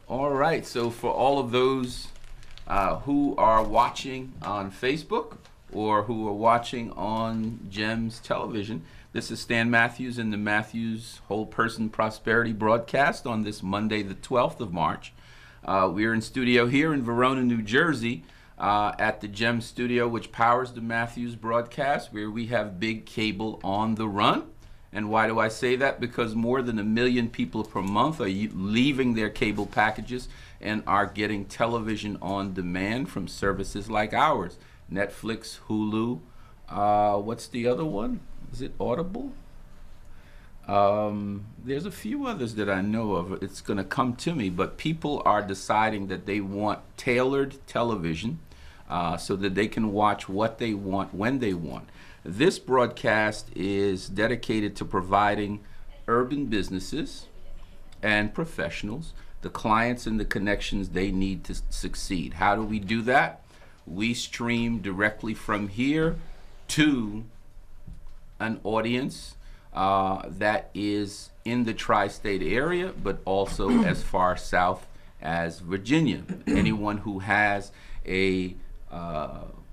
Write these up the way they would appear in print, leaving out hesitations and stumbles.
All right, so for all of those who are watching on Facebook or who are watching on GEMS Television, this is Stan Matthews in the Matthews Whole Person Prosperity broadcast on this Monday, the 12th of March. We're in studio here in Verona, New Jersey, at the GEMS studio, which powers the Matthews broadcast, where we have big cable on the run. And why do I say that? Because more than 1 million people per month are leaving their cable packages and are getting television on demand from services like ours. Netflix, Hulu, what's the other one? Is it Audible? There's a few others that I know of. It's going to come to me, but people are deciding that they want tailored television so that they can watch what they want when they want. This broadcast is dedicated to providing urban businesses and professionals the clients and the connections they need to succeed. How do we do that? We stream directly from here to an audience that is in the tri-state area, but also as far south as Virginia. Anyone who has a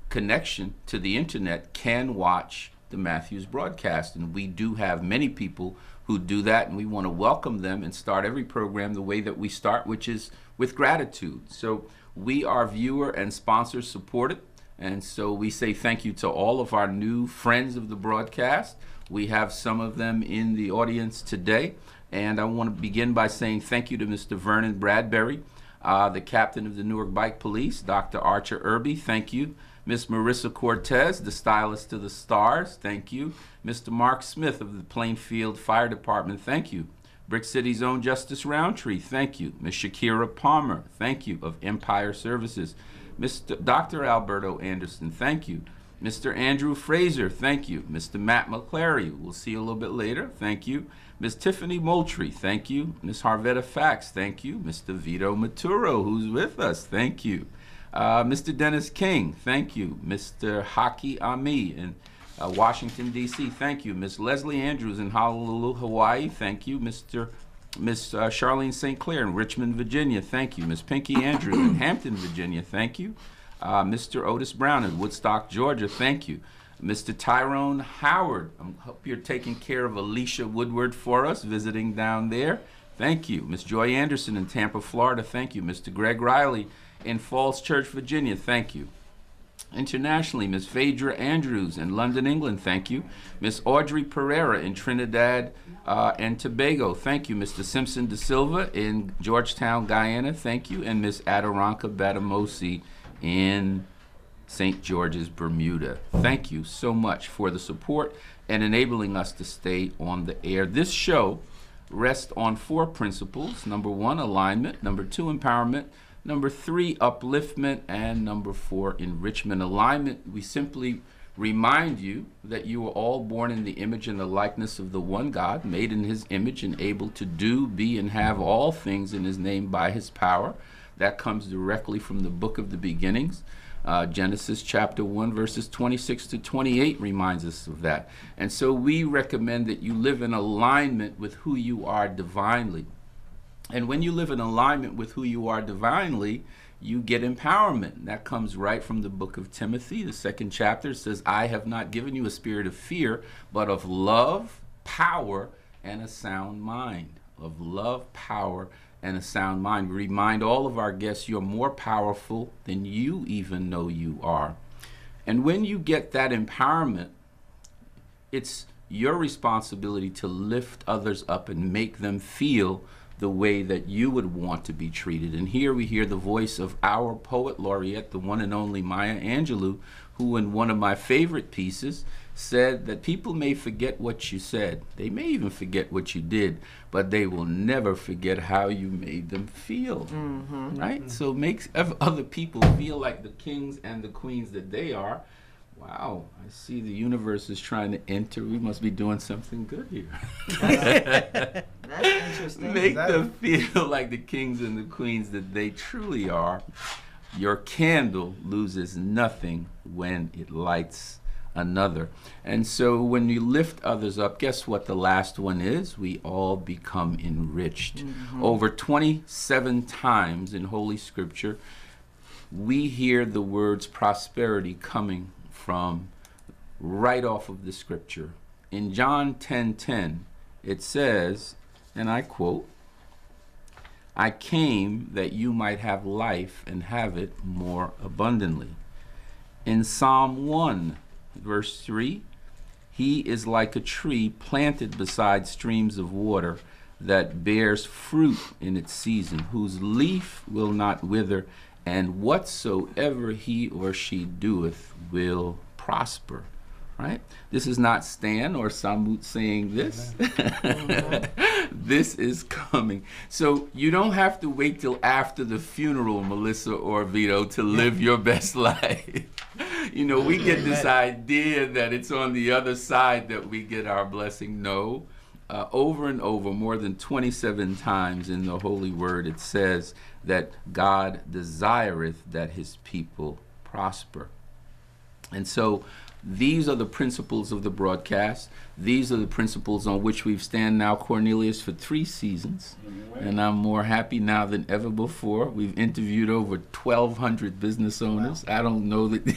connection to the internet can watch the Matthews broadcast, and we do have many people who do that, and we want to welcome them and start every program the way that we start, which is with gratitude. So we are viewer and sponsor supported, and so we say thank you to all of our new friends of the broadcast. We have some of them in the audience today, and I want to begin by saying thank you to Mr. Vernon Bradbury, the captain of the Newark Bike Police, Dr. Archer Irby, thank you. Miss Marissa Cortez, the stylist to the stars, thank you. Mr. Mark Smith of the Plainfield Fire Department, thank you. Brick City's own Justice Roundtree, thank you. Miss Shakira Palmer, thank you, of Empire Services. Mr. Dr. Alberto Anderson, thank you. Mr. Andrew Fraser, thank you. Mr. Matt McClary, we'll see you a little bit later, thank you. Miss Tiffany Moultrie, thank you. Miss Harvetta Fax, thank you. Mr. Vito Maturo, who's with us, thank you. Mr. Dennis King, thank you. Mr. Haki Ami in Washington, D.C., thank you. Miss Leslie Andrews in Honolulu, Hawaii, thank you. Miss Charlene St. Clair in Richmond, Virginia, thank you. Miss Pinky Andrews in Hampton, Virginia, thank you. Mr. Otis Brown in Woodstock, Georgia, thank you. Mr. Tyrone Howard, I hope you're taking care of Alicia Woodward for us, visiting down there, thank you. Miss Joy Anderson in Tampa, Florida, thank you. Mr. Greg Riley in Falls Church, Virginia, thank you. Internationally, Miss Phaedra Andrews in London, England, thank you. Miss Audrey Pereira in Trinidad and Tobago, thank you. Mr. Simpson De Silva in Georgetown, Guyana, thank you. And Miss Adoranka Batamosi in St. George's, Bermuda. Thank you so much for the support and enabling us to stay on the air. This show rests on 4 principles. Number 1, alignment. Number 2, empowerment. Number 3, upliftment. And number 4, enrichment. Alignment, we simply remind you that you were all born in the image and the likeness of the one God, made in his image and able to do, be, and have all things in his name by his power. That comes directly from the book of the beginnings. Genesis chapter 1 verses 26 to 28 reminds us of that. And so we recommend that you live in alignment with who you are divinely. And when you live in alignment with who you are divinely, you get empowerment. That comes right from the book of Timothy, the 2nd chapter. It says, I have not given you a spirit of fear, but of love, power, and a sound mind. Of love, power, and a sound mind. We remind all of our guests you're more powerful than you even know you are. And when you get that empowerment, it's your responsibility to lift others up and make them feel the way that you would want to be treated. And here we hear the voice of our poet laureate, the one and only Maya Angelou, who in one of my favorite pieces said that people may forget what you said. They may even forget what you did, but they will never forget how you made them feel. Mm-hmm. Right? Mm-hmm. So make other people feel like the kings and the queens that they are. Wow, I see the universe is trying to enter. We must be doing something good here. That's interesting. Make them feel like the kings and the queens that they truly are. Your candle loses nothing when it lights another. And so when you lift others up, guess what the last one is? We all become enriched. Over 27 times in Holy Scripture, we hear the words prosperity coming from right off of the Scripture. In John 10:10, it says, and I quote, "I came that you might have life and have it more abundantly." In Psalm 1, verse 3, "He is like a tree planted beside streams of water that bears fruit in its season, whose leaf will not wither, and whatsoever he or she doeth will prosper." Right? This is not Stan or Samut saying this. This is coming. So you don't have to wait till after the funeral, Melissa or Vito, to live your best life. You know, we get this idea that it's on the other side that we get our blessing. No. Over and over, more than 27 times in the Holy Word, it says that God desireth that his people prosper. And so these are the principles of the broadcast. These are the principles on which we've stand now, Cornelius, for 3 seasons. And I'm more happy now than ever before. We've interviewed over 1,200 business owners. Wow. I don't know that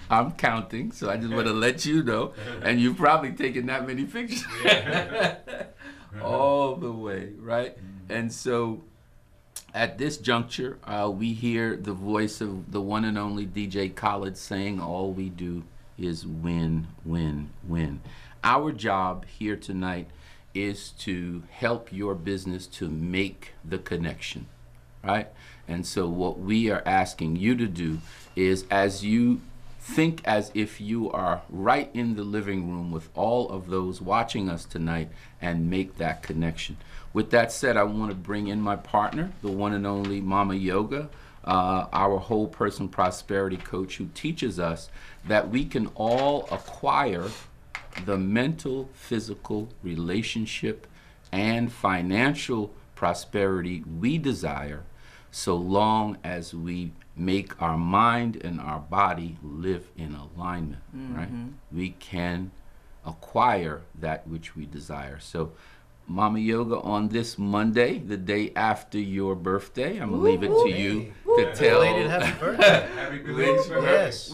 I'm counting, so I just want to let you know. And you've probably taken that many pictures. All the way, right? And so at this juncture, we hear the voice of the one and only DJ Khaled saying, all we do is win, win, win. Our job here tonight is to help your business to make the connection, right? And so what we are asking you to do is, as you think as if you are right in the living room with all of those watching us tonight, and make that connection. With that said, I want to bring in my partner, the one and only Mama Yoga, our whole person prosperity coach, who teaches us that we can all acquire the mental, physical, relationship, and financial prosperity we desire, so long as we make our mind and our body live in alignment, right? We can acquire that which we desire. So Mama Yoga, on this Monday, the day after your birthday, I'm going to leave it to you to tell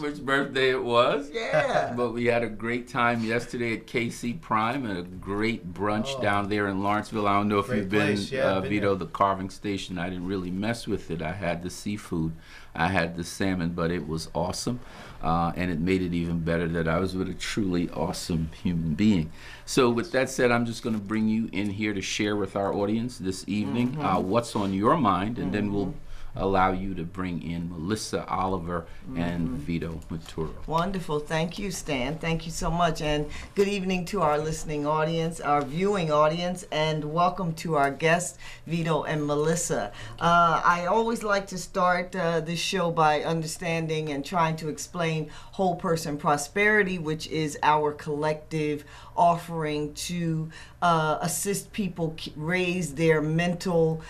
which birthday it was. Yeah. But we had a great time yesterday at KC Prime and a great brunch down there in Lawrenceville. I don't know if you've been, Vito, the carving station. I didn't really mess with it. I had the seafood. I had the salmon, but it was awesome. And it made it even better that I was with a truly awesome human being. So with that said, I'm just going to bring you in here to share with our audience this evening what's on your mind, and then we'll allow you to bring in Melissa Oliver and Vito Maturo. Wonderful. Thank you, Stan. Thank you so much. And good evening to our listening audience, our viewing audience, and welcome to our guests, Vito and Melissa. I always like to start this show by understanding and trying to explain whole person prosperity, which is our collective offering to assist people raise their mental,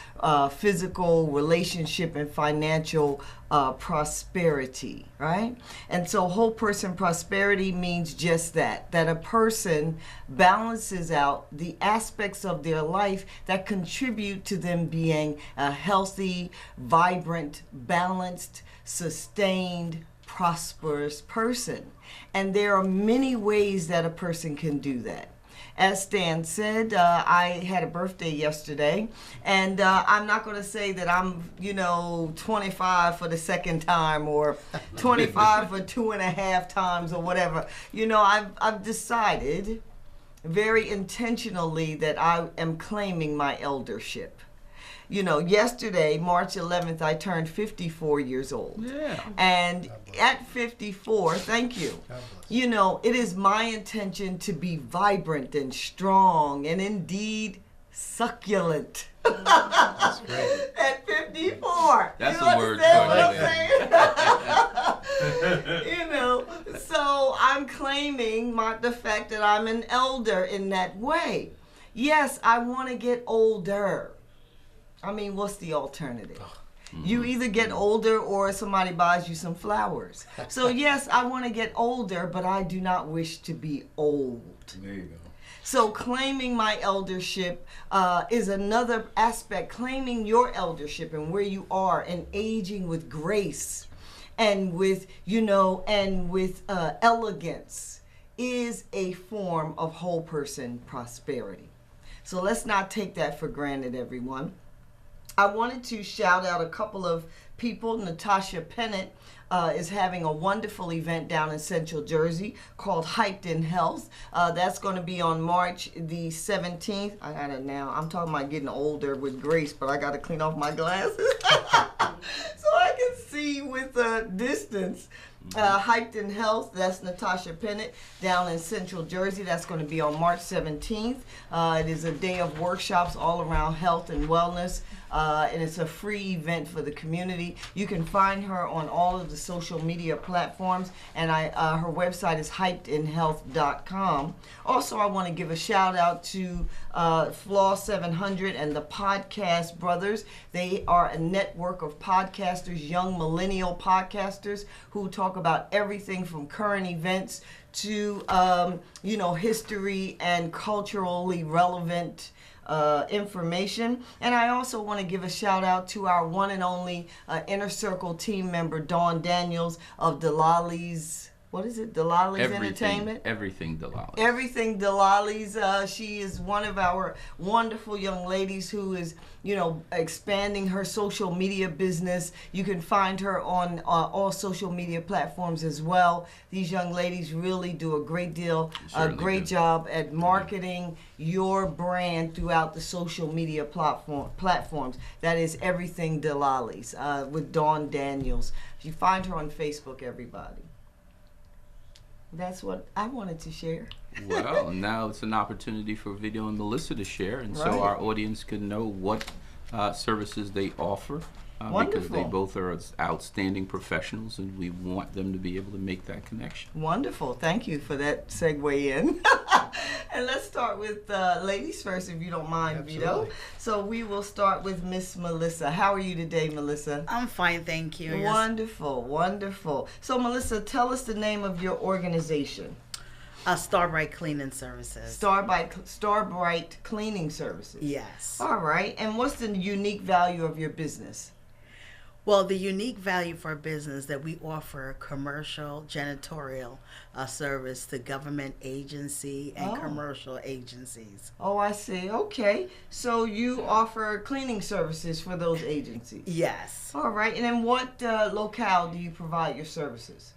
physical, relationship, and financial prosperity, right? And so whole person prosperity means just that a person balances out the aspects of their life that contribute to them being a healthy, vibrant, balanced, sustained, prosperous person. And there are many ways that a person can do that. As Stan said, I had a birthday yesterday, and I'm not going to say that I'm, 25 for the second time or 25 for 2.5 times or whatever. I've decided very intentionally that I am claiming my eldership. Yesterday, March 11th, I turned 54 years old. Yeah. And at 54, thank you. It is my intention to be vibrant and strong and indeed succulent. That's great. At 54. That's you a word. understand what I'm saying? So I'm claiming the fact that I'm an elder in that way. Yes, I want to get older. I mean, what's the alternative? You either get older or somebody buys you some flowers. So yes, I want to get older, but I do not wish to be old. There you go. So claiming my eldership is another aspect. Claiming your eldership and where you are and aging with grace and with, elegance is a form of whole person prosperity. So let's not take that for granted, everyone. I wanted to shout out a couple of people. Natasha Pennant is having a wonderful event down in Central Jersey called Hyped in Health. That's going to be on March the 17th. I got it now. I'm talking about getting older with grace, but I got to clean off my glasses so I can see with distance. Hyped in Health, that's Natasha Pennant down in Central Jersey. That's going to be on March 17th. It is a day of workshops all around health and wellness. And it's a free event for the community. You can find her on all of the social media platforms, and her website is hypedinhealth.com. Also, I want to give a shout out to Flaw 700 and the Podcast Brothers. They are a network of podcasters, young millennial podcasters who talk about everything from current events to history and culturally relevant information. And I also want to give a shout out to our one and only Inner Circle team member, Dawn Daniels of Delali's, what is it? Delali's Entertainment? Everything Delali. Everything Delali's. She is one of our wonderful young ladies who is, expanding her social media business. You can find her on all social media platforms as well. These young ladies really do a great job at marketing your brand throughout the social media platforms. That is Everything Delali's with Dawn Daniels. You find her on Facebook, everybody. That's what I wanted to share. Well, now it's an opportunity for Vito and Melissa to share, and so our audience can know what services they offer. Because they both are outstanding professionals, and we want them to be able to make that connection. Wonderful. Thank you for that segue in. And let's start with ladies first, if you don't mind, Vito. So we will start with Miss Melissa. How are you today, Melissa? I'm fine, thank you. Wonderful, wonderful. So, Melissa, tell us the name of your organization. Starbright Cleaning Services. Starbright Cleaning Services. Yes. All right. And what's the unique value of your business? Well, the unique value for business that we offer commercial janitorial service to government agency and commercial agencies. Oh, I see. Okay. So you offer cleaning services for those agencies? Yes. All right. And in what locale do you provide your services?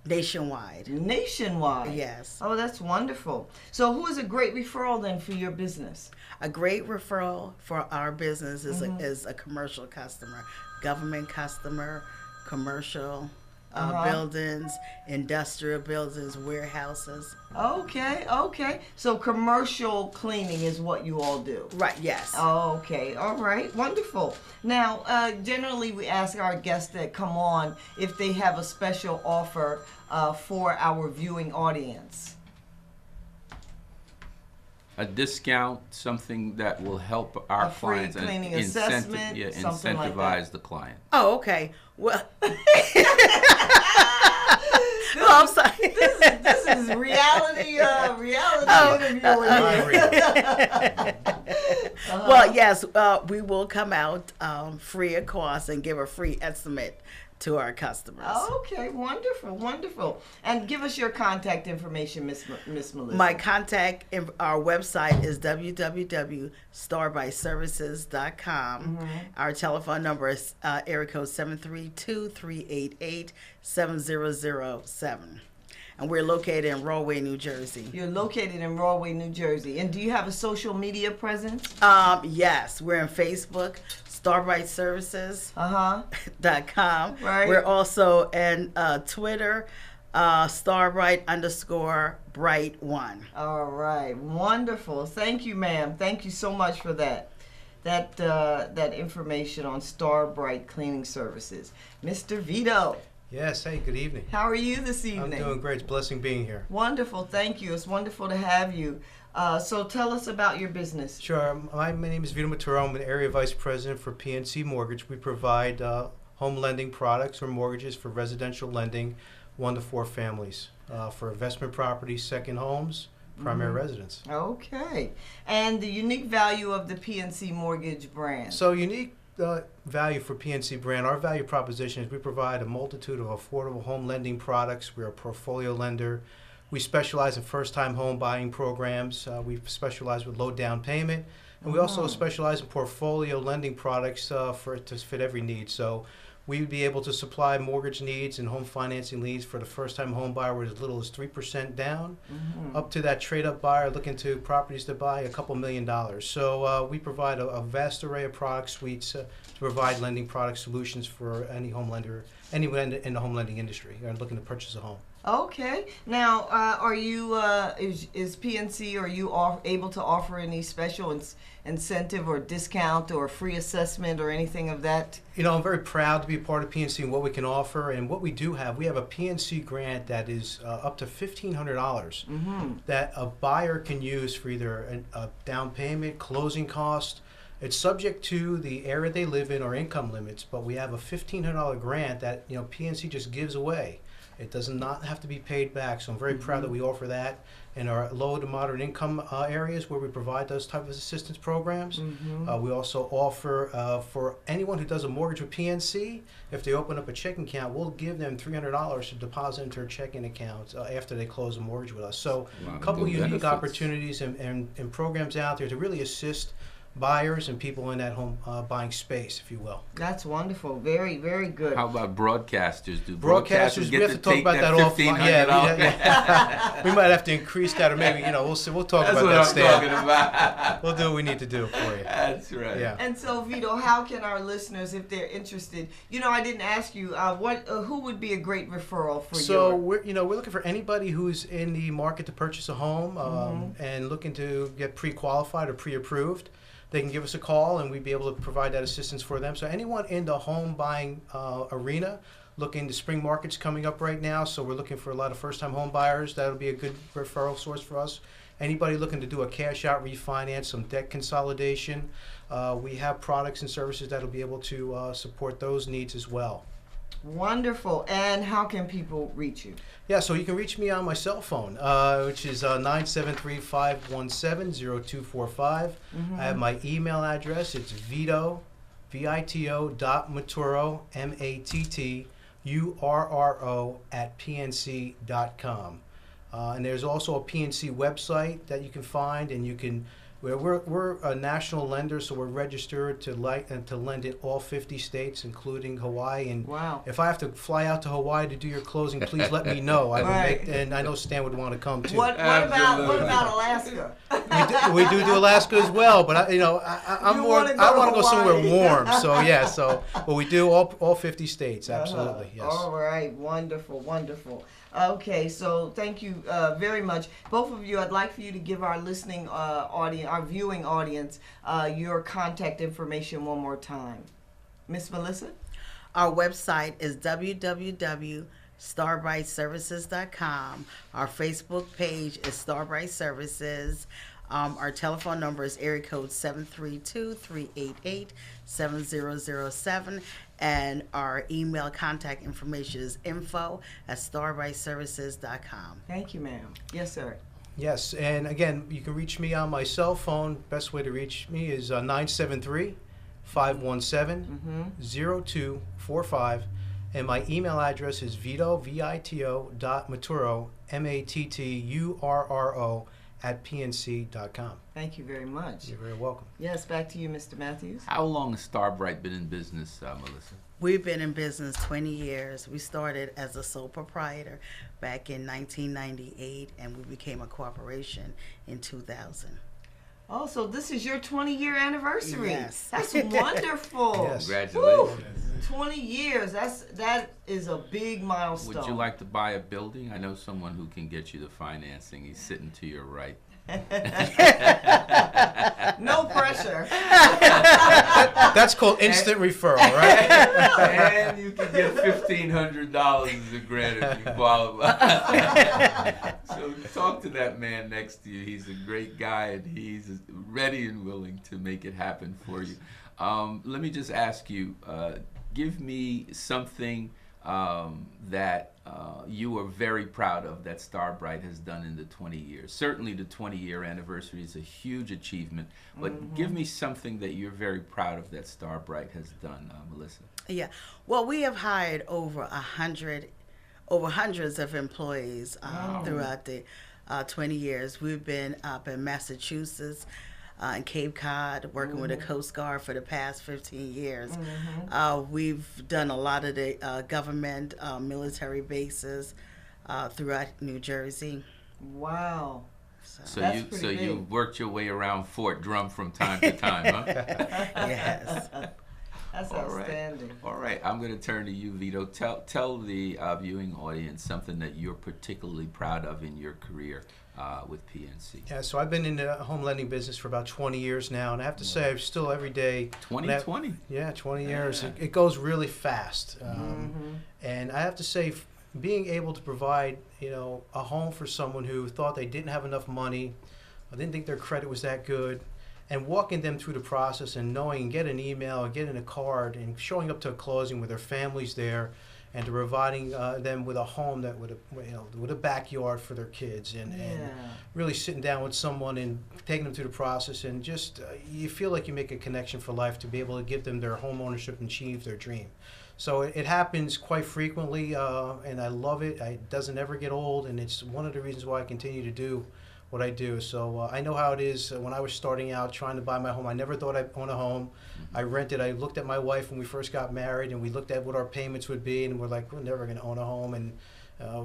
Nationwide. Nationwide? Yes. Oh, that's wonderful. So who is a great referral then for your business? A great referral for our business is a commercial customer, government customer, commercial buildings, industrial buildings, warehouses. Okay. So commercial cleaning is what you all do? Right, yes. Okay, all right, wonderful. Now, generally we ask our guests that come on if they have a special offer for our viewing audience. A discount, something that will help our clients and incentivize like the client. Oh, okay. Well, I'm sorry. This is reality interviewing. Well, yes, we will come out free of cost and give a free estimate to our customers. Okay, wonderful. And give us your contact information, Miss Melissa. My contact, our website is www.starbrightservices.com. Our telephone number is area code 732-388-7007. And we're located in Rahway, New Jersey. You're located in Rahway, New Jersey. And do you have a social media presence? Yes, we're on Facebook, StarbrightServices.com. Right. We're also in Twitter, Starbright_Bright1. All right, wonderful. Thank you, ma'am. Thank you so much for that information on Starbright Cleaning Services. Mr. Vito. Yes, hey, good evening. How are you this I'm evening? doing great. It's a blessing being here. Wonderful, thank you. It's wonderful to have you. So tell us about your business. Sure. My name is Vito Maturo. I'm an area vice president for PNC Mortgage. We provide home lending products or mortgages for residential lending, 1 to 4 families, for investment properties, second homes, primary residence. Okay. And the unique value of the PNC Mortgage brand. So unique value for PNC brand, our value proposition is we provide a multitude of affordable home lending products. We're a portfolio lender. We specialize in first-time home buying programs. We specialize with low down payment. And we also specialize in portfolio lending products to fit every need. So we would be able to supply mortgage needs and home financing needs for the first-time home buyer with as little as 3% down, up to that trade-up buyer looking to properties to buy a couple $1 million. So we provide a vast array of product suites to provide lending product solutions for any home lender, anyone in the home lending industry looking to purchase a home. Okay. Now, are you is PNC? Are you able to offer any special incentive or discount or free assessment or anything of that? You know, I'm very proud to be a part of PNC and what we can offer. And what we do have, we have a PNC grant that is up to $1,500 that a buyer can use for either a down payment, closing cost. It's subject to the area they live in or income limits, but we have a $1,500 grant that PNC just gives away. It does not have to be paid back, so I'm very proud that we offer that in our low to moderate income areas where we provide those type of assistance programs. We also offer for anyone who does a mortgage with PNC, if they open up a checking account, we'll give them $300 to deposit into their checking account after they close a mortgage with us. So a couple unique benefits. opportunities and programs out there to really assist buyers and people in that home buying space, if you will. That's wonderful. Very, very good. How about broadcasters? Do Broadcasters, we get have to talk take about that offline. $1,500? We might have to increase that, or maybe we'll see. We'll talk That's about what that. I'm Stan. talking about. We'll do what we need to do for you. That's right. Yeah. And so, Vito, how can our listeners, if they're interested, I didn't ask you who would be a great referral for you? So we're looking for anybody who's in the market to purchase a home and looking to get pre-qualified or pre-approved. They can give us a call and we'd be able to provide that assistance for them. So anyone in the home buying arena, looking, the spring market's coming up right now, so we're looking for a lot of first-time home buyers. That'll be a good referral source for us. Anybody looking to do a cash-out refinance, some debt consolidation, we have products and services that'll be able to support those needs as well. Wonderful. And how can people reach you? Yeah, so you can reach me on my cell phone, which is 973-517-0245. I have my email address. It's Vito, Vito.Maturo, MATTURRO @PNC.com. And there's also a PNC website that you can find, and you can. We're a national lender, so we're registered to lend in all 50 states, including Hawaii. And Wow. if I have to fly out to Hawaii to do your closing, please let me know. I will Right. and I know Stan would want to come too. What about Alaska? We do Alaska as well, but I'm You more. wanna go I want to to go somewhere Hawaii. warm. So yeah, but we do all 50 states. Absolutely, yes. All right, wonderful, wonderful. Okay, so thank you very much. Both of you, I'd like for you to give our listening audience, our viewing audience, your contact information one more time. Miss Melissa? Our website is www.starbrightservices.com. Our Facebook page is Starbright Services. Our telephone number is area code 732-388-7007. And our email contact information is info@starbrightservices.com. Thank you, ma'am. Yes, sir. Yes, and again, you can reach me on my cell phone. Best way to reach me is 973-517-0245. And my email address is Vito.Maturo, MATTURRO @PNC.com. Thank you very much. You're very welcome. Yes, back to you, Mr. Matthews. How long has Starbright been in business, Melissa? We've been in business 20 years. We started as a sole proprietor back in 1998, and we became a corporation in 2000. Oh, so this is your 20-year anniversary. Yes. That's wonderful. Yes. Congratulations. 20 years. That is a big milestone. Would you like to buy a building? I know someone who can get you the financing. He's sitting to your right. No pressure. That's called instant referral, right? And you can get $1,500 as a grant if you qualify. So talk to that man next to you. He's a great guy, and he's ready and willing to make it happen for you. Let me just ask you, give me something that you are very proud of that Starbright has done in the 20 years. Certainly the 20-year anniversary is a huge achievement, but give me something that you're very proud of that Starbright has done, Melissa. Yeah. Well, we have hired over hundreds of employees throughout the 20 years. We've been up in Massachusetts, in Cape Cod, working with the Coast Guard for the past 15 years. We've done a lot of the government military bases throughout New Jersey. Wow. So That's pretty big. you worked your way around Fort Drum from time to time, huh? Yes. That's All right. outstanding. All right, I'm going to turn to you, Vito. Tell the viewing audience something that you're particularly proud of in your career with PNC. Yeah, so I've been in the home lending business for about 20 years now, and I have to say, I'm still every day. 2020. Yeah, 20 years. Yeah. It goes really fast, and I have to say, being able to provide, a home for someone who thought they didn't have enough money, or didn't think their credit was that good, and walking them through the process and knowing, get an email, getting a card, and showing up to a closing with their families there, and to providing them with a home that with a backyard for their kids, and really sitting down with someone and taking them through the process, and just you feel like you make a connection for life to be able to give them their home ownership and achieve their dream. So it happens quite frequently, and I love it. It doesn't ever get old, and it's one of the reasons why I continue to do what I do. So I know how it is. When I was starting out trying to buy my home, I never thought I'd own a home. I rented. I looked at my wife when we first got married, and we looked at what our payments would be, and we're like, we're never going to own a home. And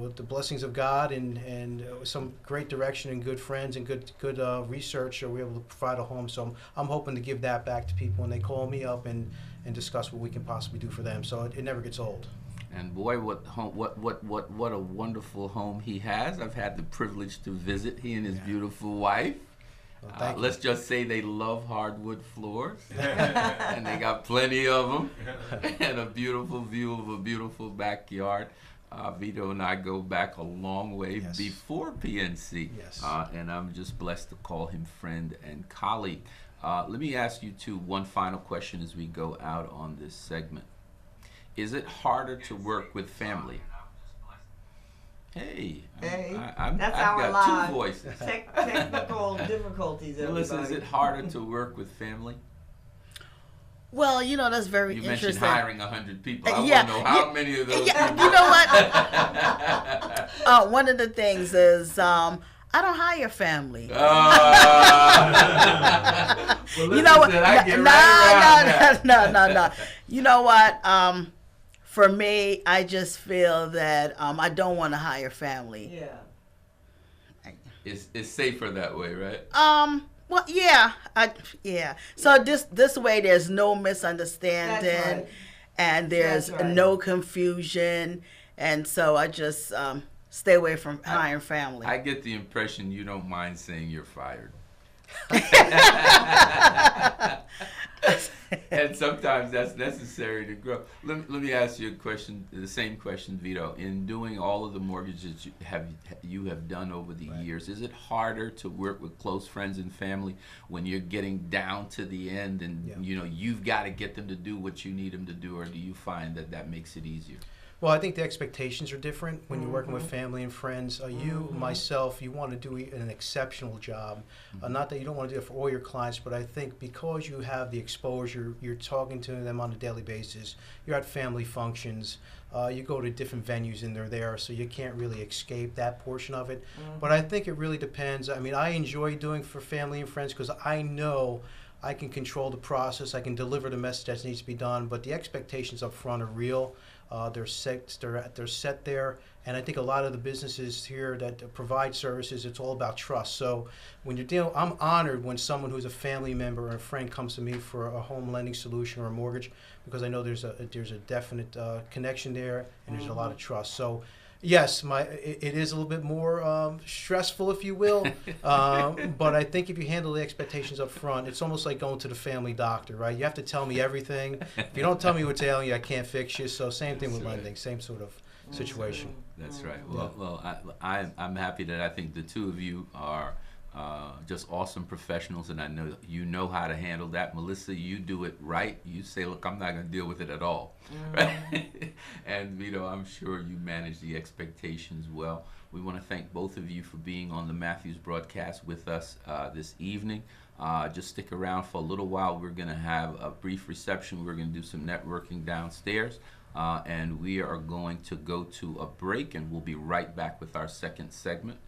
with the blessings of God and some great direction and good friends and good research, we were able to provide a home. So I'm hoping to give that back to people when they call me up and discuss what we can possibly do for them. So it never gets old. And boy, what a wonderful home he has. I've had the privilege to visit he and his beautiful wife. Well, thank you. Let's just say they love hardwood floors, and they got plenty of them, and a beautiful view of a beautiful backyard. Vito and I go back a long way before PNC, and I'm just blessed to call him friend and colleague. Let me ask you two one final question as we go out on this segment. Is it harder to work with family? Hey, I've got live. two voices. Technical difficulties, Melissa, everybody. is it harder to work with family? Well, that's very You interesting. mentioned hiring 100 people. I Yeah, want to know how many of those You people. know what? One of the things is I don't hire family. Well, You know what? listen, I get right around that. No. You know what? For me, I just feel that I don't want to hire family. Yeah. It's safer that way, right? Well, yeah. So this way, there's no misunderstanding, That's right. and there's That's right. no confusion, and so I just stay away from hiring family. I get the impression you don't mind saying you're fired. And sometimes that's necessary to grow. Let me ask you a question, the same question, Vito. In doing all of the mortgages you have done over the years, is it harder to work with close friends and family when you're getting down to the end and you've got to get them to do what you need them to do, or do you find that makes it easier? Well, I think the expectations are different when you're working with family and friends. Myself, you want to do an exceptional job. Not that you don't want to do it for all your clients, but I think because you have the exposure, you're talking to them on a daily basis, you're at family functions, you go to different venues and they're there, so you can't really escape that portion of it. But I think it really depends. I mean, I enjoy doing for family and friends because I know I can control the process, I can deliver the message that needs to be done, but the expectations up front are real. They're set there, and I think a lot of the businesses here that provide services, it's all about trust. So when you're dealing, I'm honored when someone who's a family member or a friend comes to me for a home lending solution or a mortgage, because I know there's a definite connection there, and there's a lot of trust. So Yes, it is a little bit more stressful, if you will. But I think if you handle the expectations up front, it's almost like going to the family doctor, right? You have to tell me everything. If you don't tell me what's ailing you, I can't fix you. So same thing with lending, same sort of situation. That's right. Well, I'm happy that I think the two of you are just awesome professionals, and I know you know how to handle that. Melissa, you do it right. You say, look, I'm not going to deal with it at all. Right? And Vito, I'm sure you manage the expectations well. We want to thank both of you for being on the Matthews broadcast with us this evening. Just stick around for a little while. We're going to have a brief reception. We're going to do some networking downstairs. And we are going to go to a break, and we'll be right back with our second segment.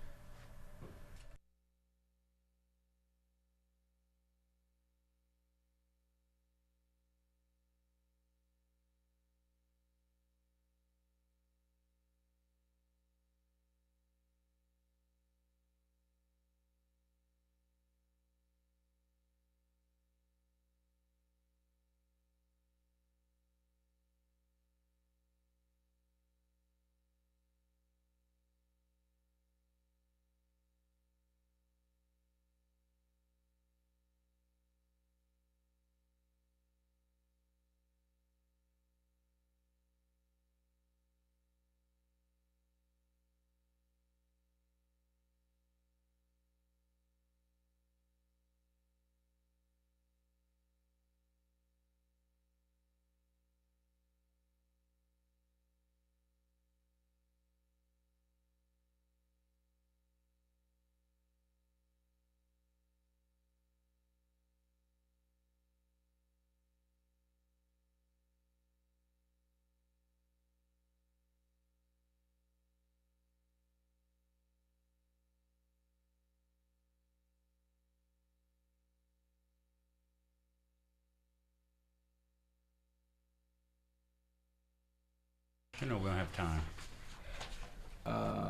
You know we don't have time.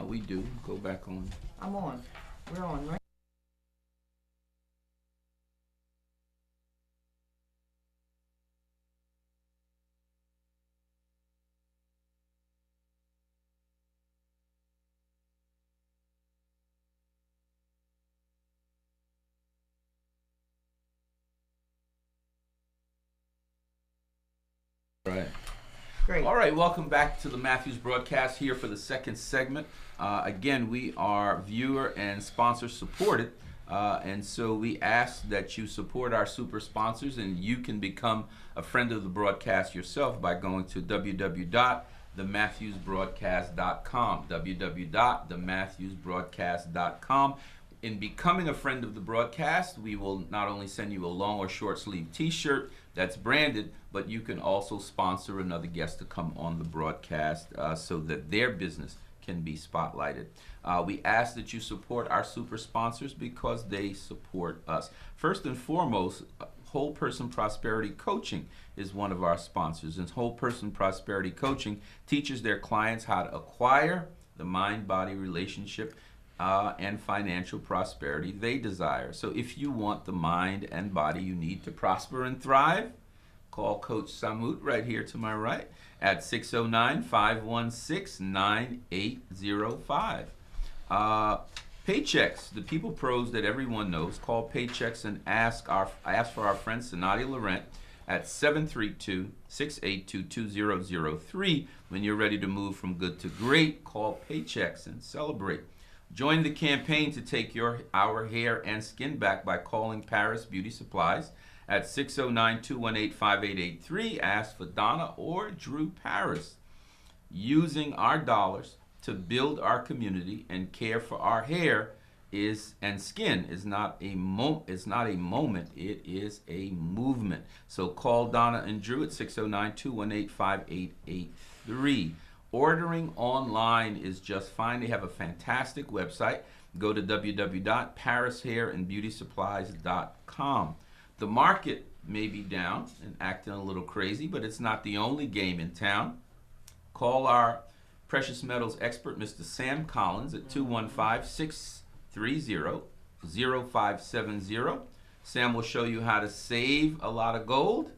We do. Go back on. I'm on. We're on, right? Right. Great. All right, welcome back to the Matthews broadcast here for the second segment. Again, we are viewer and sponsor supported, and so we ask that you support our super sponsors, and you can become a friend of the broadcast yourself by going to www.thematthewsbroadcast.com, www.thematthewsbroadcast.com. In becoming a friend of the broadcast, we will not only send you a long or short sleeve t-shirt that's branded, but you can also sponsor another guest to come on the broadcast so that their business can be spotlighted. We ask that you support our super sponsors because they support us. First and foremost, Whole Person Prosperity Coaching is one of our sponsors, and Whole Person Prosperity Coaching teaches their clients how to acquire the mind-body relationship and financial prosperity they desire. So if you want the mind and body you need to prosper and thrive, call Coach Samut right here to my right at 609-516-9805. Paychex, the people pros that everyone knows, call Paychex and ask for our friend Sonadia Laurent at 732-682-2003. When you're ready to move from good to great, call Paychex and celebrate. Join the campaign to take our hair and skin back by calling Paris Beauty Supplies at 609-218-5883. Ask for Donna or Drew Paris. Using our dollars to build our community and care for our hair and skin is not a moment, it is a movement. So call Donna and Drew at 609-218-5883. Ordering online is just fine. They have a fantastic website. Go to www.parishairandbeautysupplies.com. The market may be down and acting a little crazy, but it's not the only game in town. Call our precious metals expert, Mr. Sam Collins, at 215-630-0570. Sam will show you how to save a lot of gold,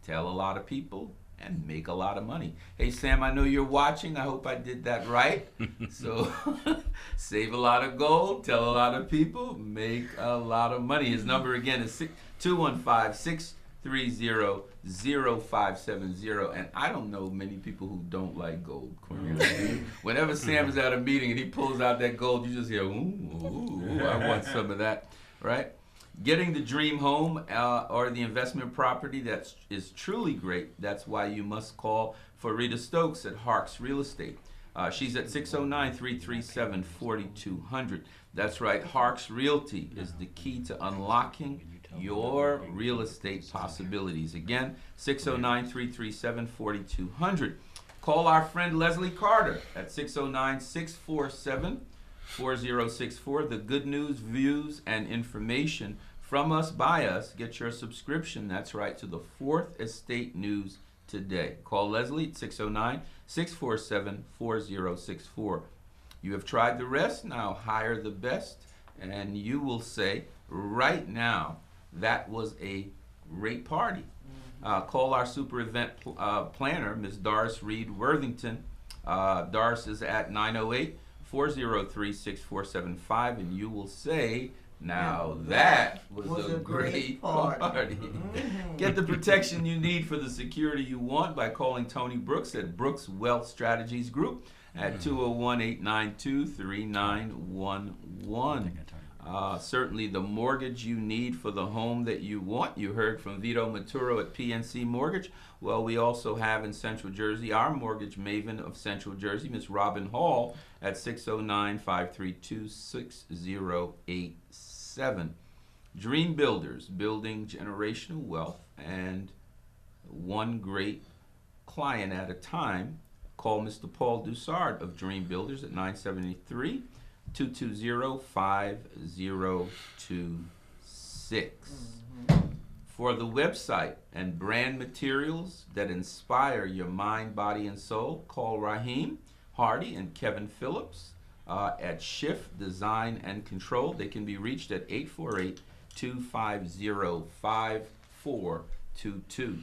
tell a lot of people, and make a lot of money. Hey, Sam, I know you're watching. I hope I did that right. So save a lot of gold, tell a lot of people, make a lot of money. His number again is 215-630-0570. And I don't know many people who don't like gold, Cornelius. Whenever Sam is at a meeting and he pulls out that gold, you just hear, ooh, I want some of that, right? Getting the dream home or the investment property that is truly great. That's why you must call for Rita Stokes at Harks Real Estate. She's at 609-337-4200. That's right, Harks Realty is the key to unlocking your real estate possibilities. Again, 609-337-4200. Call our friend Leslie Carter at 609-647-4064. The good news, views, and information from us, by us. Get your subscription, that's right, to the Fourth Estate News today. Call Leslie at 609-647-4064. You have tried the rest, now hire the best, and you will say, right now, that was a great party. Call our super event planner, Ms. Doris Reed Worthington. Doris is at 908-403-6475, and you will say, now that was a great party. Get the protection you need for the security you want by calling Tony Brooks at Brooks Wealth Strategies Group at 201-892-3911. Certainly the mortgage you need for the home that you want. You heard from Vito Maturo at PNC Mortgage. Well, we also have in Central Jersey our mortgage maven of Central Jersey, Miss Robin Hall, at 609-532-6087. Dream Builders, building generational wealth and one great client at a time. Call Mr. Paul Dussard of Dream Builders at 973-220-5026. For the website and brand materials that inspire your mind, body, and soul, call Raheem Hardy and Kevin Phillips at Shift Design and Control. They can be reached at 848-250-5422.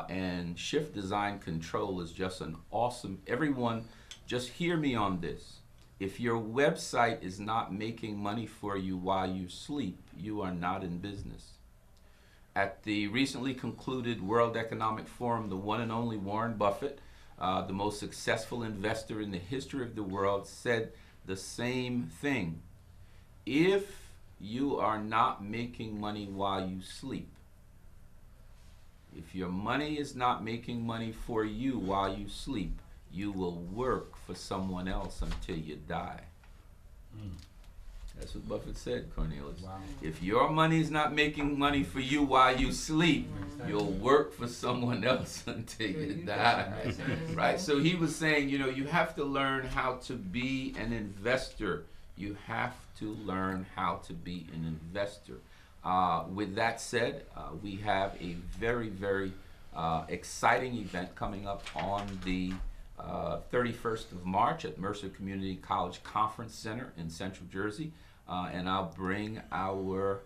And Shift Design Control is just an awesome, everyone, just hear me on this. If your website is not making money for you while you sleep, you are not in business. At the recently concluded World Economic Forum, the one and only Warren Buffett, the most successful investor in the history of the world, said the same thing. If you are not making money while you sleep, if your money is not making money for you while you sleep, you will work for someone else until you die. That's what Buffett said, Cornelius. Wow. If your money is not making money for you while you sleep, you'll work for someone else until you die. Right? So he was saying, you know, you have to learn how to be an investor. You have to learn how to be an investor. With that said, we have a very, very exciting event coming up on the 31st of March at Mercer Community College Conference Center in Central Jersey. And I'll bring our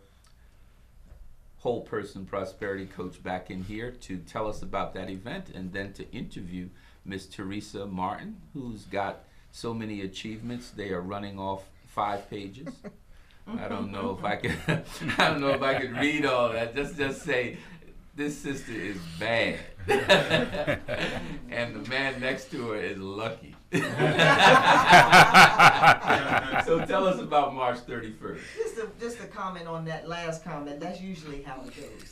whole person prosperity coach back in here to tell us about that event and then to interview Miss Teresa Martin, who's got so many achievements. They are running off 5 pages. I don't know if I could read all that. Just say this sister is bad. And the man next to her is lucky. So tell us about March 31st. Just a comment on that last comment. That's usually how it goes.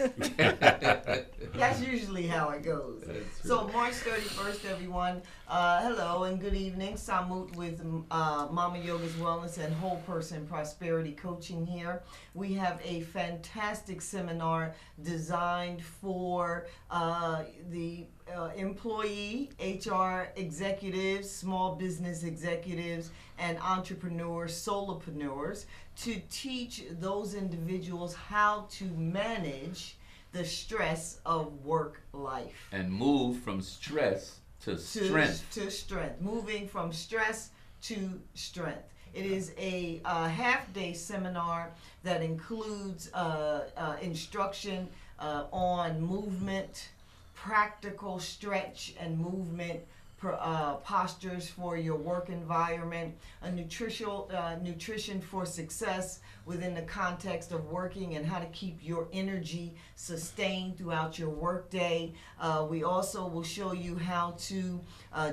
That's usually how it goes. So March 31st, everyone. Hello and good evening. Samut with Mama Yoga's Wellness and Whole Person Prosperity Coaching here. We have a fantastic seminar designed for the employee, HR executives, small business executives, and entrepreneurs, solopreneurs, to teach those individuals how to manage the stress of work life. And move from stress to strength. To strength. Moving from stress to strength. It is a half-day seminar that includes instruction on movement, practical stretch and movement postures for your work environment, a nutrition for success within the context of working, and how to keep your energy sustained throughout your workday. We also will show you how to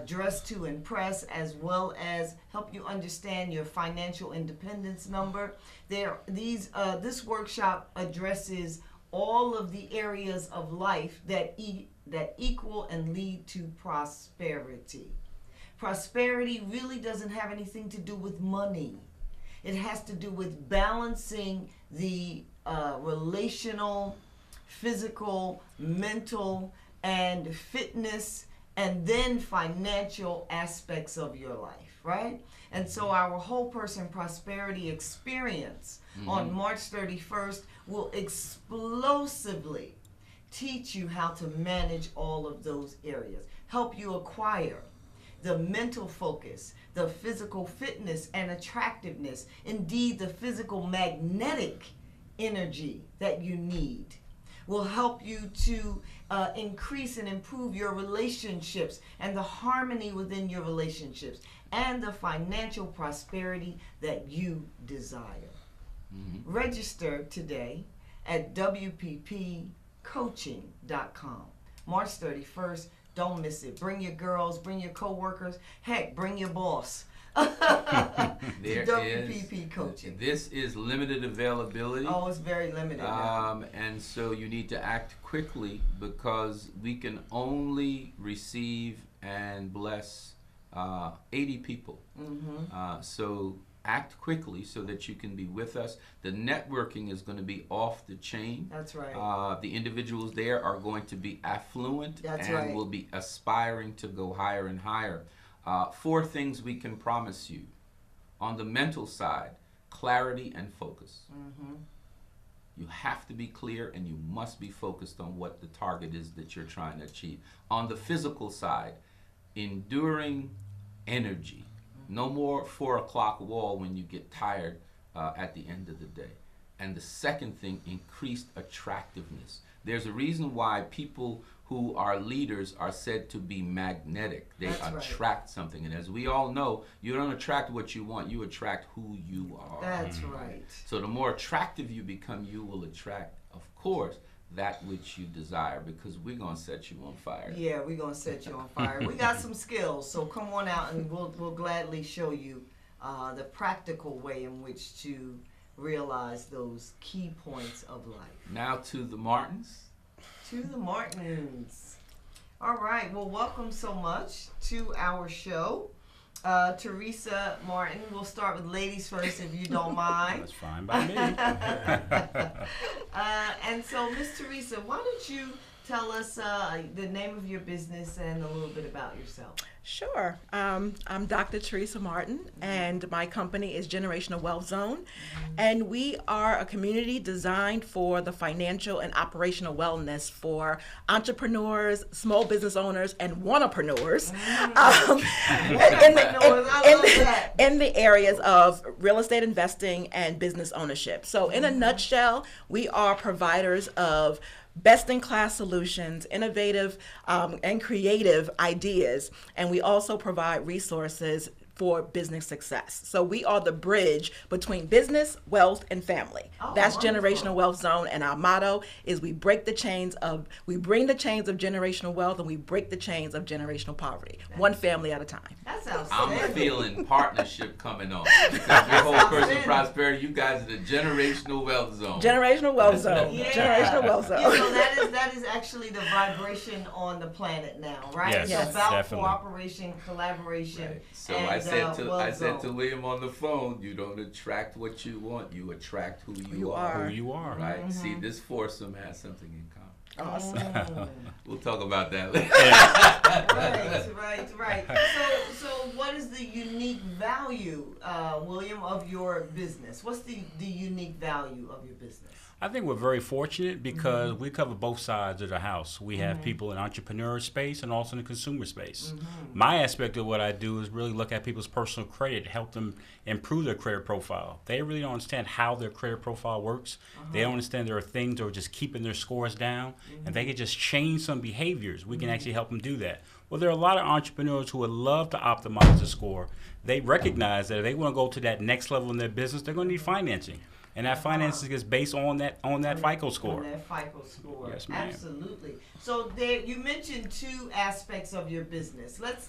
dress to impress, as well as help you understand your financial independence number. This workshop addresses all of the areas of life that equal and lead to prosperity. Prosperity really doesn't have anything to do with money. It has to do with balancing the relational, physical, mental, and fitness, and then financial aspects of your life, right? And so our whole person prosperity experience on March 31st will explosively teach you how to manage all of those areas, help you acquire the mental focus, the physical fitness and attractiveness, indeed the physical magnetic energy that you need. Will help you to increase and improve your relationships and the harmony within your relationships and the financial prosperity that you desire. Register today at WPPcoaching.com. March 31st, don't miss it. Bring your girls, bring your coworkers, heck, bring your boss. WPP Coaching. This is limited availability. Oh, it's very limited now. And so you need to act quickly, because we can only receive and bless 80 people. So act quickly so that you can be with us. The networking is going to be off the chain. That's right. The individuals there are going to be affluent. That's and right. will be aspiring to go higher and higher. 4 things we can promise you. On the mental side, clarity and focus. You have to be clear, and you must be focused on what the target is that you're trying to achieve. On the physical side, enduring energy. No more 4 o'clock wall when you get tired at the end of the day. And the second thing, increased attractiveness. There's a reason why people who are leaders are said to be magnetic. They attract something. And as we all know, you don't attract what you want, you attract who you are. That's right. So the more attractive you become, you will attract, of course, that which you desire, because we're going to set you on fire. Yeah, we're going to set you on fire. We got some skills, so come on out and we'll gladly show you the practical way in which to realize those key points of life. Now to the Martins. To the Martins. All right, well, welcome so much to our show. Teresa Martin, we'll start with ladies first, if you don't mind. That's fine by me. And so, Miss Teresa, why don't you tell us the name of your business and a little bit about yourself? Sure. I'm Dr. Teresa Martin, and my company is Generational Wealth Zone, and we are a community designed for the financial and operational wellness for entrepreneurs, small business owners, and wannapreneurs in the areas of real estate investing and business ownership. So in a nutshell, we are providers of best-in-class solutions, innovative and creative ideas, and we also provide resources for business success. So we are the bridge between business, wealth, and family. Oh, that's wonderful. Generational Wealth Zone, and our motto is we bring the chains of generational wealth, and we break the chains of generational poverty, one family at a time. That sounds I'm feeling partnership coming on. Because your whole person prosperity, you guys are the Generational Wealth Zone. Generational Wealth Zone. Yeah. Generational Wealth Zone. You know, that is actually the vibration on the planet now, right? Yes, It's yes, about definitely. cooperation, collaboration. Right. So and, I said Wealth to Zone. William on the phone, you don't attract what you want, you attract who you you are. are. Who you are. Right? See, this foursome has something in common. Awesome. We'll talk about that later. Right. So what is the unique value, William, of your business? What's the unique value of your business? I think we're very fortunate because we cover both sides of the house. We have people in entrepreneur space and also in the consumer space. My aspect of what I do is really look at people's personal credit, help them improve their credit profile. They really don't understand how their credit profile works. They don't understand there are things that are just keeping their scores down, and they can just change some behaviors. We can actually help them do that. Well, there are a lot of entrepreneurs who would love to optimize the score. They recognize that if they want to go to that next level in their business, they're going to need financing. And that financing is based on that FICO score. On that FICO score. Yes, ma'am. Absolutely. So there, you mentioned two aspects of your business. Let's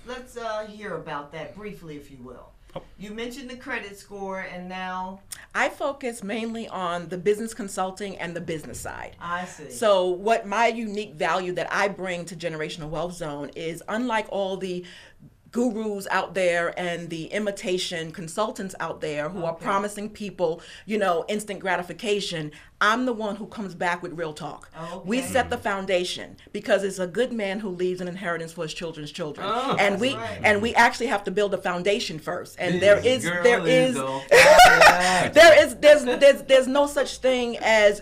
hear about that briefly, if you will. Oh. You mentioned the credit score, and now I focus mainly on the business consulting and the business side. I see. So what my unique value that I bring to Generational Wealth Zone is, unlike all the gurus out there and the imitation consultants out there who are promising people, instant gratification, I'm the one who comes back with real talk. We set the foundation because it's a good man who leaves an inheritance for his children's children. And we actually have to build a foundation first. And there's no such thing as,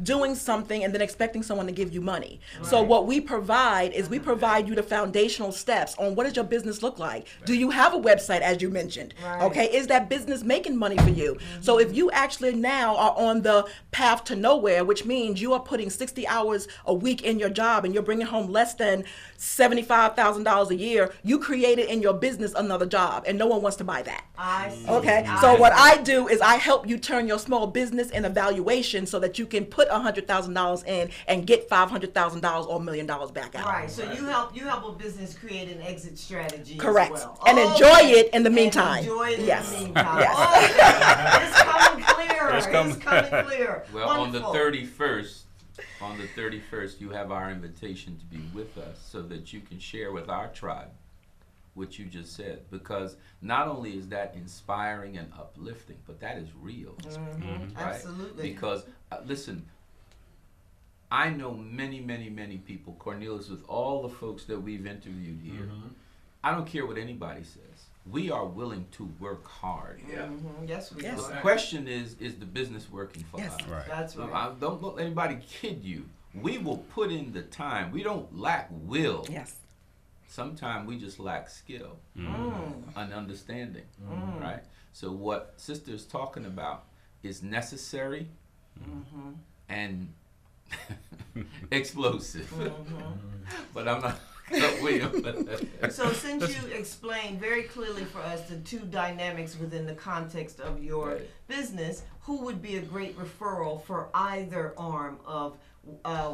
doing something and then expecting someone to give you money. So what we provide is we provide you the foundational steps on what does your business look like? Do you have a website, as you mentioned? Okay, is that business making money for you? So if you actually now are on the path to nowhere, which means you are putting 60 hours a week in your job and you're bringing home less than $75,000 a year, you created in your business another job, and no one wants to buy that. I see. Okay, so what I do is I help you turn your small business in a valuation so that you can put $100,000 in and get $500,000 or $1 million back out. Right. So you help a business create an exit strategy. Correct. As well. And enjoy it in the meantime. And enjoy it Yes. in the meantime. Yes. It's coming clear. It's coming clear. Well, Wonderful. on the 31st, you have our invitation to be with us so that you can share with our tribe what you just said. Because not only is that inspiring and uplifting, but that is real. Right? Absolutely. Because, listen, I know many, many, many people, Cornelius, with all the folks that we've interviewed here. I don't care what anybody says. We are willing to work hard. Yes, we Yes. are. The question is the business working for Yes. us? Right. That's So right. don't let anybody kid you. We will put in the time. We don't lack will. Yes. Sometimes we just lack skill and understanding, right? So what Sister is talking about is necessary and explosive. But I'm not William. So since you explained very clearly for us the two dynamics within the context of your business, who would be a great referral for either arm of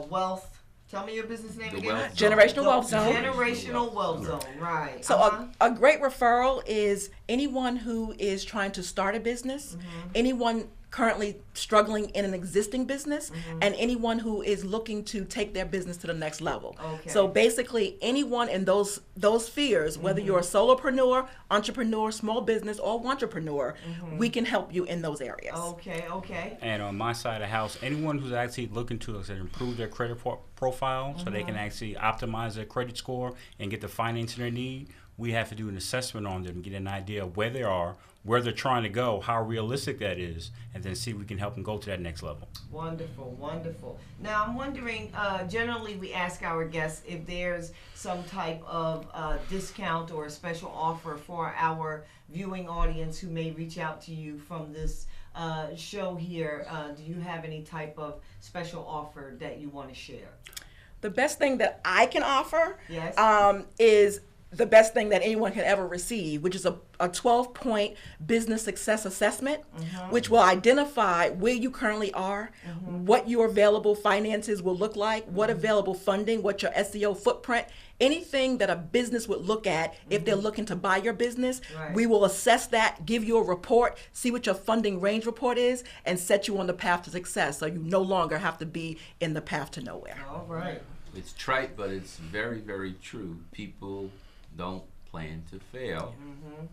wealth? Tell me your business name The again. Wealth Generational Wealth Zone. Generational Wealth Zone, right. So a great referral is anyone who is trying to start a business, anyone currently struggling in an existing business, and anyone who is looking to take their business to the next level. Okay. So basically anyone in those spheres, whether you're a solopreneur, entrepreneur, small business, or entrepreneur, we can help you in those areas. Okay. And on my side of the house, anyone who's actually looking to improve their credit profile so they can actually optimize their credit score and get the financing they need, we have to do an assessment on them, get an idea of where they are, where they're trying to go, how realistic that is, and then see if we can help them go to that next level. Wonderful. Now I'm wondering, generally we ask our guests if there's some type of discount or a special offer for our viewing audience who may reach out to you from this show here. Do you have any type of special offer that you want to share? The best thing that I can offer Yes. is the best thing that anyone can ever receive, which is a 12-point business success assessment, which will identify where you currently are, what your available finances will look like, what available funding, what your SEO footprint, anything that a business would look at if they're looking to buy your business. Right. We will assess that, give you a report, see what your funding range report is, and set you on the path to success so you no longer have to be in the path to nowhere. All right. It's trite, but it's very, very true. People don't plan to fail.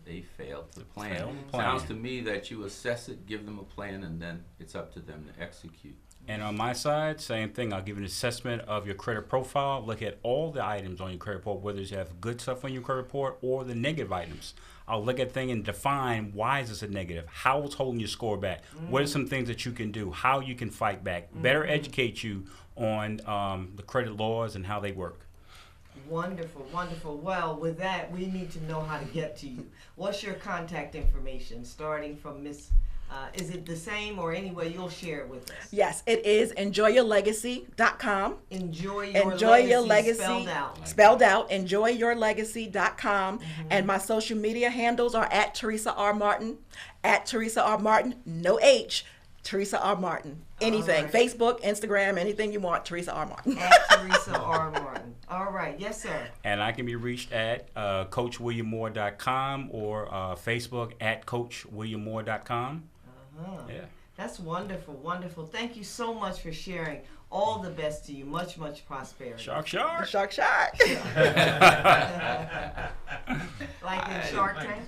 They fail to plan. Fail to plan. Sounds to me that you assess it, give them a plan, and then it's up to them to execute. And on my side, same thing. I'll give you an assessment of your credit profile. Look at all the items on your credit report, whether you have good stuff on your credit report or the negative items. I'll look at things and define why is this a negative, how it's holding your score back, what are some things that you can do, how you can fight back, better educate you on the credit laws and how they work. Wonderful, wonderful. Well, with that, we need to know how to get to you. What's your contact information, starting from Miss? Is it the same, or anyway you'll share it with us? Yes, it is enjoyyourlegacy.com. Enjoy your legacy spelled out. enjoyyourlegacy.com. And my social media handles are at Teresa R. Martin, at Teresa R. Martin, no H, Teresa R. Martin. Anything, right. Facebook, Instagram, anything you want, Teresa R. Martin. At Teresa R. Martin. All right, yes, sir. And I can be reached at CoachWilliamMoore.com or Facebook at CoachWilliamMoore.com. Yeah. That's wonderful, wonderful. Thank you so much for sharing. All the best to you. Much, much prosperity. Shark, shark. Shark, shark. Like in Shark Tank?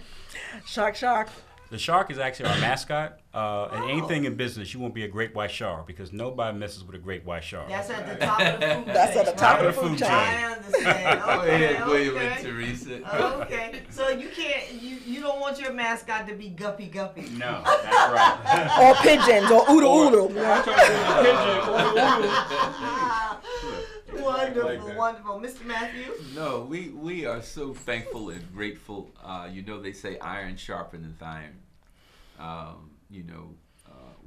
Shark, shark. The shark is actually our mascot. And anything in business, you won't be a great white shark because nobody messes with a great white shark. That's at the top of the food chain. That's at the top of the of the food food chain. chain. I understand. Go ahead, William and Okay. Teresa. Okay. So you can't, you don't want your mascot to be Guppy Guppy. No, that's right. Or pigeons, or oodle oodle. Wonderful, wonderful. Mr. Matthew? No, we are so thankful and grateful. You know, they say iron sharpeneth iron.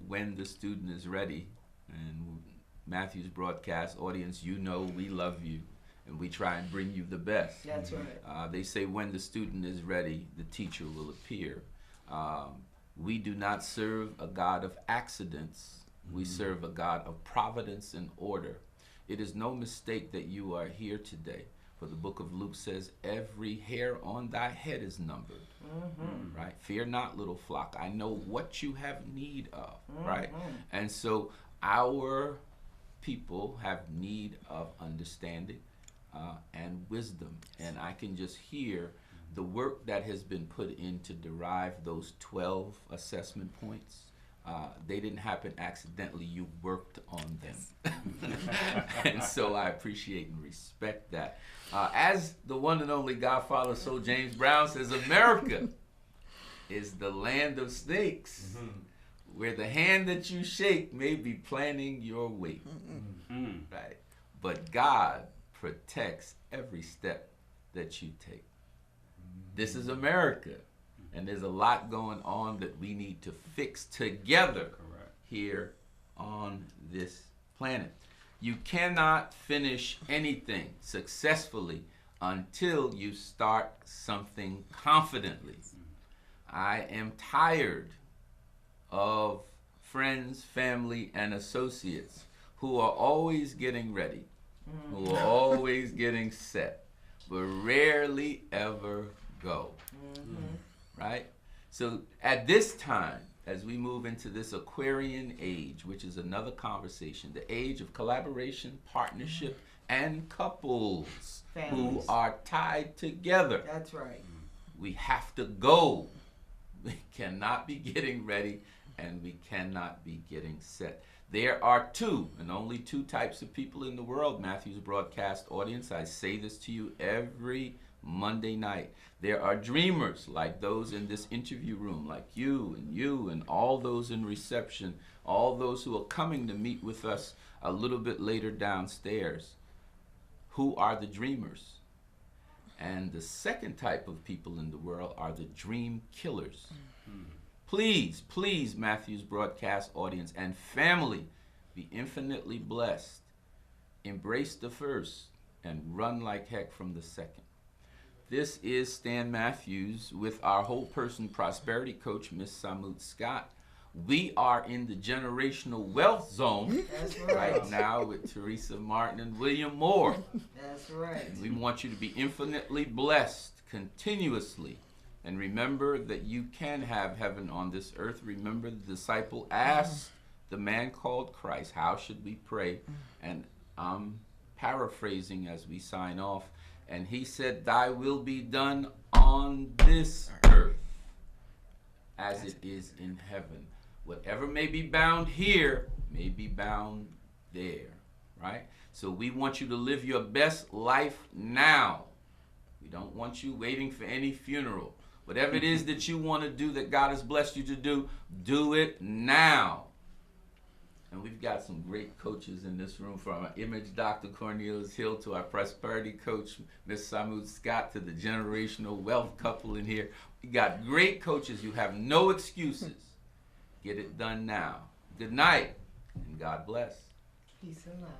When the student is ready, and Matthew's broadcast audience, you know we love you, and we try and bring you the best. That's right. They say when the student is ready, the teacher will appear. We do not serve a God of accidents. We serve a God of providence and order. It is no mistake that you are here today. For the book of Luke says, every hair on thy head is numbered. Right? Fear not, little flock. I know what you have need of. Right? And so our people have need of understanding and wisdom. And I can just hear the work that has been put in to derive those 12 assessment points. They didn't happen accidentally. You worked on them. And so I appreciate and respect that. As the one and only Godfather Soul James Brown says, America is the land of snakes, where the hand that you shake may be planning your weight. Right? But God protects every step that you take. This is America. And there's a lot going on that we need to fix together here on this planet. You cannot finish anything successfully until you start something confidently. I am tired of friends, family, and associates who are always getting ready, who are always getting set, but rarely ever go. Right? So at this time, as we move into this Aquarian age, which is another conversation, the age of collaboration, partnership, and couples who Families. are tied together, That's right. we have to go. We cannot be getting ready, and we cannot be getting set. There are two, and only two types of people in the world, Matthew's broadcast audience. I say this to you every Monday night. There are dreamers like those in this interview room, like you and all those in reception, all those who are coming to meet with us a little bit later downstairs. Who are the dreamers? And the second type of people in the world are the dream killers. Please, please, Matthew's broadcast audience and family, be infinitely blessed. Embrace the first and run like heck from the second. This is Stan Matthews with our whole person prosperity coach, Miss Samut Scott. We are in the generational wealth zone That's right. right now with Teresa Martin and William Moore. That's right. We want you to be infinitely blessed continuously. And remember that you can have heaven on this earth. Remember the disciple asked the man called Christ, how should we pray? And I'm paraphrasing as we sign off. And he said, thy will be done on this earth as it is in heaven. Whatever may be bound here may be bound there, right? So we want you to live your best life now. We don't want you waiting for any funeral. Whatever it is that you want to do, that God has blessed you to do it now. And we've got some great coaches in this room, from our image Dr. Cornelius Hill to our prosperity coach, Miss Samud Scott, to the generational wealth couple in here. We got great coaches. You have no excuses. Get it done now. Good night, and God bless. Peace and love.